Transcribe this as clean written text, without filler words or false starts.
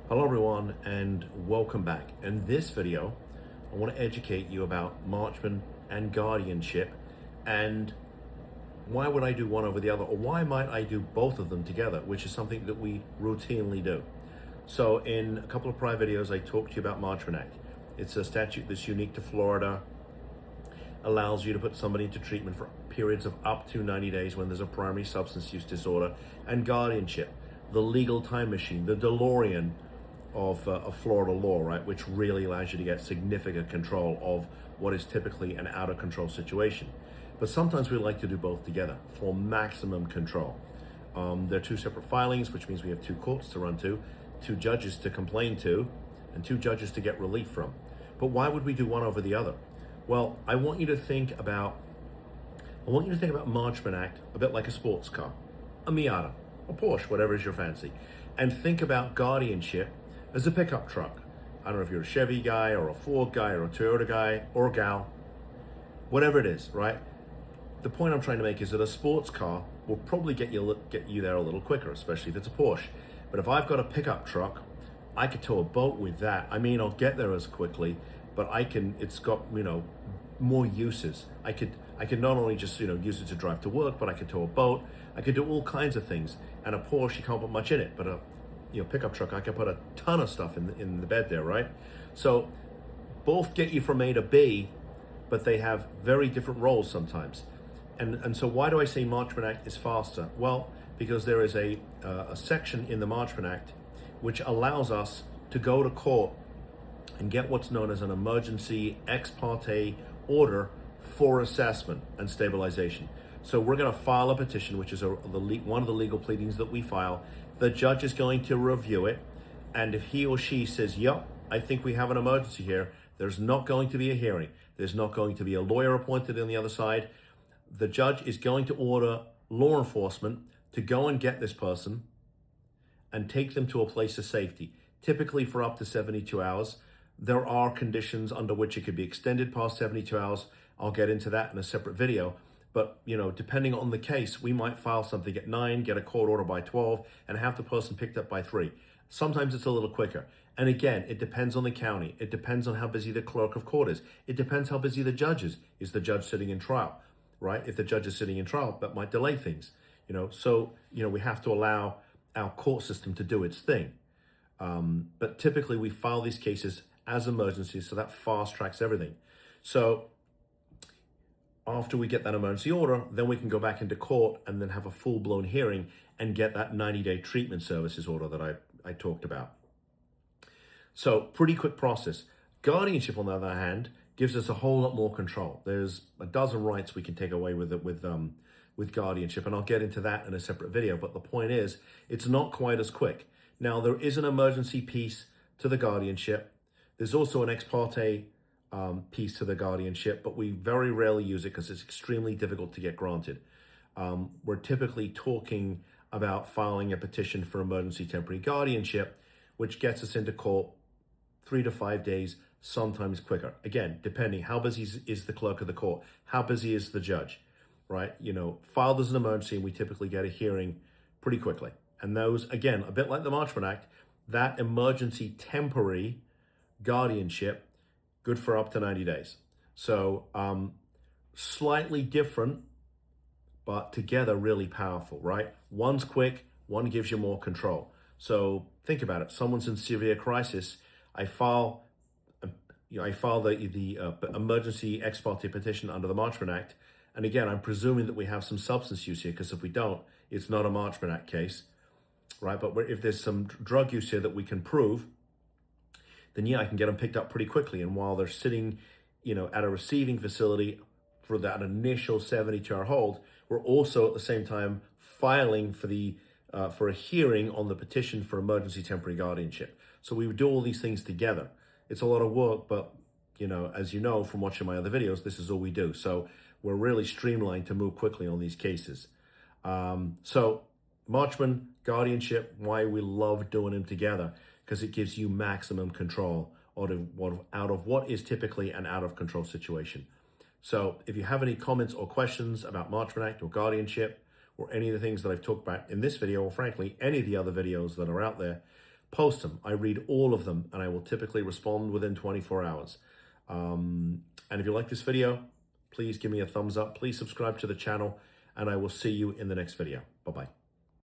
Hello everyone and welcome back. In this video, I want to educate you about Marchman and guardianship and why would I do one over the other, or why might I do both of them together, which is something that we routinely do. So in a couple of prior videos, I talked to you about Marchman Act. It's a statute that's unique to Florida, allows you to put somebody into treatment for periods of up to 90 days when there's a primary substance use disorder, and guardianship, the legal time machine, the DeLorean of Florida law, right, which really allows you to get significant control of what is typically an out of control situation. But sometimes we like to do both together for maximum control. They're two separate filings, which means we have two courts to run to, two judges to complain to, and two judges to get relief from. But why would we do one over the other? Well, I want you to think about Marchman Act a bit like a sports car, a Miata, a Porsche, whatever is your fancy, and think about guardianship as a pickup truck. I don't know if you're a Chevy guy or a Ford guy or a Toyota guy or a gal, whatever it is, right? The point I'm trying to make is that a sports car will probably get you there a little quicker, especially if it's a Porsche. But if I've got a pickup truck, I could tow a boat with that. I mean, I'll get there as quickly, but it's got, more uses. I could not only just, use it to drive to work, but I could tow a boat. I could do all kinds of things. And a Porsche, you can't put much in it, but a pickup truck, I can put a ton of stuff in the bed there, right? So both get you from A to B, but they have very different roles sometimes. And so why do I say Marchman Act is faster? Well, because there is a section in the Marchman Act which allows us to go to court and get what's known as an emergency ex parte order for assessment and stabilization. So we're going to file a petition, which is one of the legal pleadings that we file. The judge is going to review it, and if he or she says, yep, I think we have an emergency here, there's not going to be a hearing. There's not going to be a lawyer appointed on the other side. The judge is going to order law enforcement to go and get this person and take them to a place of safety, typically for up to 72 hours. There are conditions under which it could be extended past 72 hours. I'll get into that in a separate video. But, depending on the case, we might file something at 9, get a court order by 12, and have the person picked up by 3. Sometimes it's a little quicker. And again, it depends on the county. It depends on how busy the clerk of court is. It depends how busy the judge is. Is the judge sitting in trial, right? If the judge is sitting in trial, that might delay things, So, we have to allow our court system to do its thing. But typically we file these cases as emergencies, so that fast tracks everything. So after we get that emergency order, then we can go back into court and then have a full-blown hearing and get that 90-day treatment services order that I talked about. So pretty quick process. Guardianship, on the other hand, gives us a whole lot more control. There's a dozen rights we can take away with guardianship, and I'll get into that in a separate video. But the point is, it's not quite as quick. Now, there is an emergency piece to the guardianship. There's also an ex parte piece to the guardianship, but we very rarely use it because it's extremely difficult to get granted. We're typically talking about filing a petition for emergency temporary guardianship, which gets us into court 3 to 5 days, sometimes quicker. Again, depending how busy is the clerk of the court, how busy is the judge, right? Filed as an emergency, and we typically get a hearing pretty quickly. And those, again, a bit like the Marchman Act, that emergency temporary guardianship, good for up to 90 days. So slightly different, but together really powerful, right? One's quick, one gives you more control. So think about it. Someone's in severe crisis. I file the emergency ex parte petition under the Marchman Act. And again, I'm presuming that we have some substance use here, because if we don't, it's not a Marchman Act case, right? But if there's some drug use here that we can prove, then yeah, I can get them picked up pretty quickly. And while they're sitting, at a receiving facility for that initial 72-hour hold, we're also at the same time filing for a hearing on the petition for emergency temporary guardianship. So we would do all these things together. It's a lot of work, but as you know from watching my other videos, this is all we do. So we're really streamlined to move quickly on these cases. So Marchman, guardianship, why we love doing them together, because it gives you maximum control out of what is typically an out of control situation. So if you have any comments or questions about Marchman Act or guardianship or any of the things that I've talked about in this video, or frankly, any of the other videos that are out there, post them. I read all of them, and I will typically respond within 24 hours. And if you like this video, please give me a thumbs up. Please subscribe to the channel, and I will see you in the next video. Bye-bye.